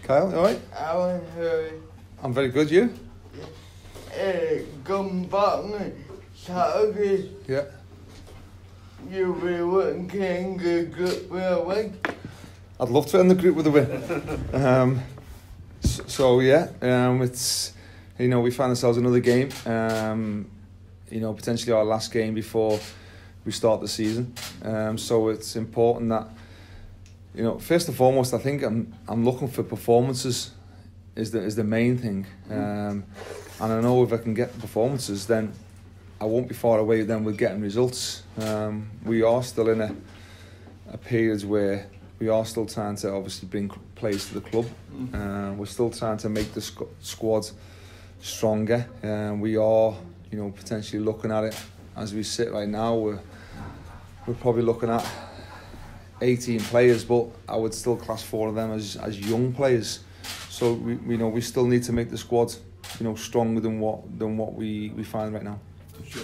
Kyle, you alright? Alan, I'm very good, you? Dumbarton, Saturday. Yeah. You'll be looking good with a win. I'd love to end the group with a win. It's, we find ourselves another game. Potentially our last game before we start the season. So it's important that, first and foremost, I think I'm looking for performances is the main thing. And I know if I can get performances, then I won't be far away then with getting results. We are still in a period where we are still trying to obviously bring players to the club. We're still trying to make the squad stronger. We are, potentially looking at it as we sit right now. We're probably looking at 18 players, but I would still class 4 of them as young players. So we still need to make the squad, stronger than what we find right now. Do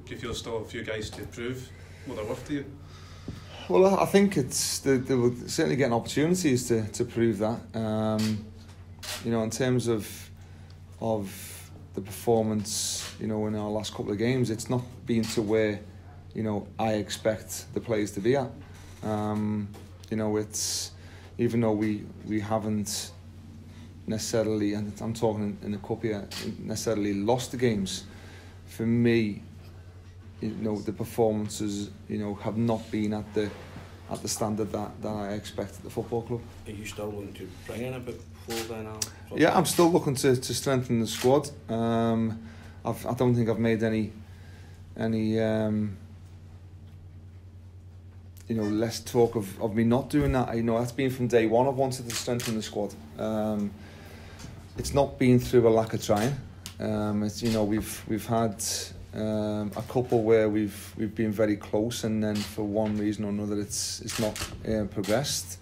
you feel still a few guys to prove what they're worth to you? Well, I think they will certainly getting opportunities to prove that. In terms of the performance, in our last couple of games, it's not been to where, I expect the players to be at. It's even though we haven't necessarily, and I'm talking in the cup here, necessarily lost the games. For me, the performances, have not been at the standard that I expect at the football club. Are you still looking to bring in a bit forward there now? Yeah, I'm still looking to strengthen the squad. I don't think I've made any less talk of me not doing that. That's been from day one. I've wanted to strengthen the squad. It's not been through a lack of trying. It's we've had a couple where we've been very close, and then for one reason or another it's not progressed.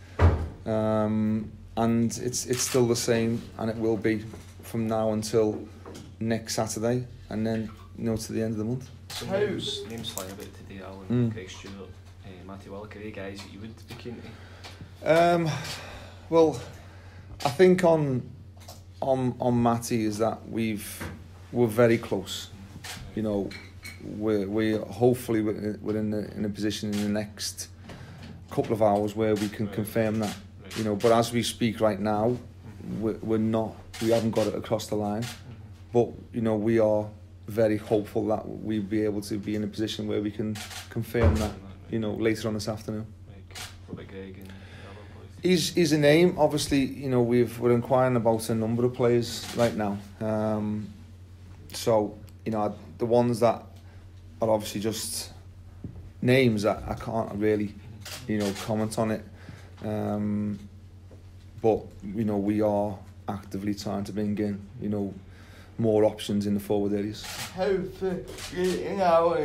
And it's still the same, and it will be from now until next Saturday, and then to the end of the month. So names flying about today, Alan, Craig Stewart, Matty Willock, are they guys that you would be keen to? Well, I think on Matty is that we're very close. We hopefully we're in a position in the next couple of hours where we can confirm that. But as we speak right now, we haven't got it across the line. But we are very hopeful that we'll be able to be in a position where we can confirm that. Later on this afternoon. He's a name. Obviously, we're inquiring about a number of players right now. So the ones that are obviously just names that I can't really, comment on it. But we are actively trying to bring in, more options in the forward areas. How for getting our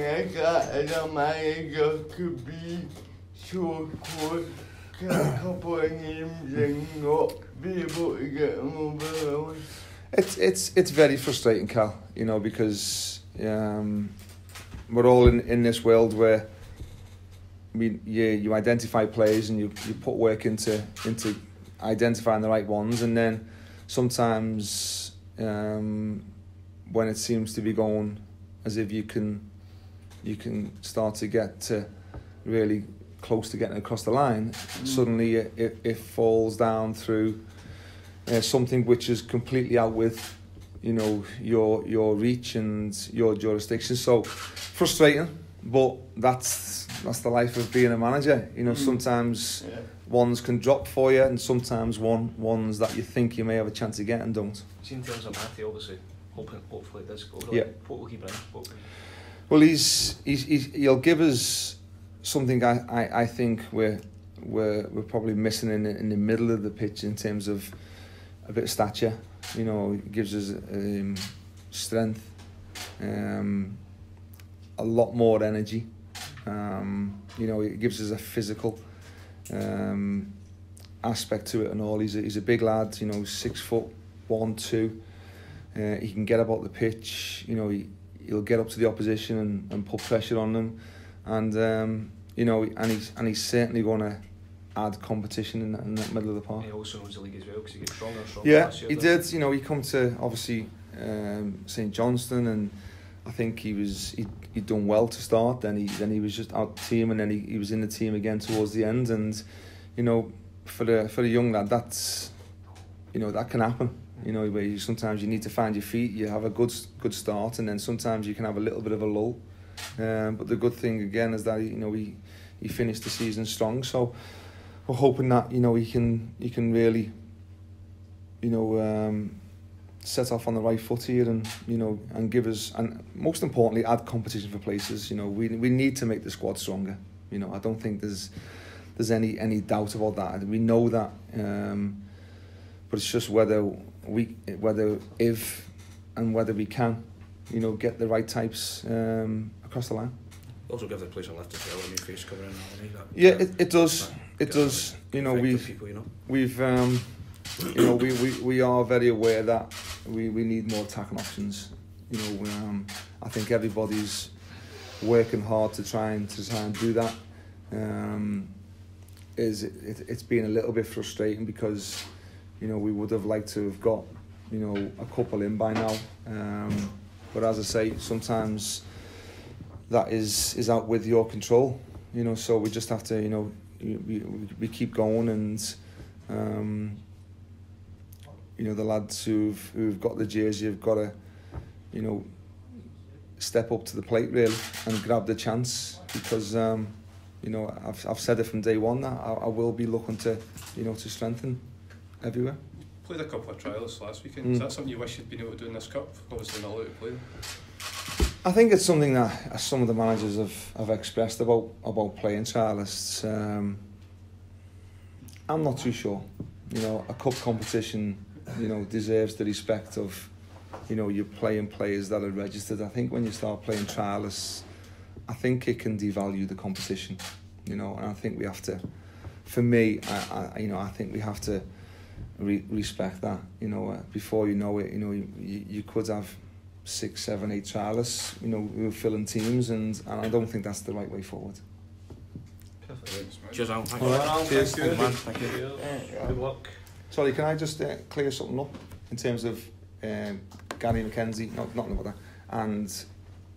manager could be so close to a couple of games and not be able to get them over the line? It's very frustrating, Cal, because we're all in this world where you identify players and you put work into identifying the right ones, and then sometimes when it seems to be going as if you can start to get to really close to getting across the line, suddenly it falls down through something which is completely out with your reach and your jurisdiction. So frustrating, but that's the life of being a manager. Sometimes ones can drop for you, and sometimes ones that you think you may have a chance to get and don't. In terms of Matty, obviously, hopefully it does go. Yeah. What will he bring? Well, he'll give us something I think we're probably missing in the middle of the pitch in terms of a bit of stature. It gives us strength, a lot more energy. It gives us a physical aspect to it and all. He's a big lad, 6 foot 1, 2. He can get about the pitch. He'll get up to the opposition and put pressure on them, and he's certainly going to add competition in the middle of the park. He also knows the league as well because he gets stronger and stronger Yeah, last year. he did. You know, he come to obviously St Johnstone, and I think he'd done well to start. Then he was just out the team, and then he was in the team again towards the end. And you know, for the young lad, that's, you know, that can happen. You know, where sometimes you need to find your feet. You have a good start, and then sometimes you can have a little bit of a lull. But the good thing again is that he finished the season strong. So we're hoping that, you know, he can really, you know, set off on the right foot here, and you know, and give us, and most importantly, add competition for places. You know, we need to make the squad stronger. You know, I don't think there's any doubt about that. We know that, but it's just whether if and whether we can, you know, get the right types across the line. Also give the place a lift as well, a new face covering and all that. Yeah, it does. It does. You know, we've you know, we are very aware that we need more attacking options. You know, I think everybody's working hard to try and do that. It's been a little bit frustrating because, you know, we would have liked to have got, you know, a couple in by now. But as I say, sometimes that is out with your control. You know, so we just have to, you know, we keep going, and you know, the lads who've got the jersey have got to, you know, step up to the plate really and grab the chance, because you know, I've said it from day one that I will be looking to, you know, to strengthen everywhere. Played a couple of trials last weekend. Is that something you wish you'd been able to do in this cup? Obviously not allowed to play them. I think it's something that some of the managers have expressed about playing trialists. I'm not too sure. You know, a cup competition, you know, deserves the respect of, you know, you're playing players that are registered. I think when you start playing trialists, I think it can devalue the competition. You know, and I think we have to. For me, I think we have to respect that. You know, before you know it, you know, you could have 6, 7, 8 trialists, you know, who are filling teams, and I don't think that's the right way forward. Perfect. Cheers, Alan. Thank All you. right, cheers. Good man. Thank you. Good luck. Sorry, can I just clear something up in terms of Gary MacKenzie, not about that, and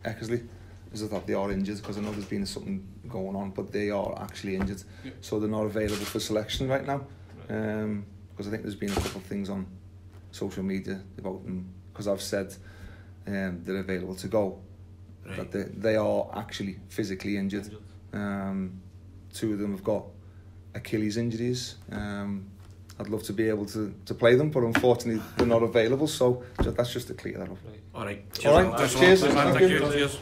Eckersley? Is that they are injured, because I know there's been something going on, but they are actually injured, so they're not available for selection right now. Because I think there's been a couple of things on social media about them, because I've said they're available to go, but they are actually physically injured. 2 of them have got Achilles injuries. I'd love to be able to play them, but unfortunately they're not available, so that's just to clear that up. Right. All right. All right. Cheers. Thank you. Cheers.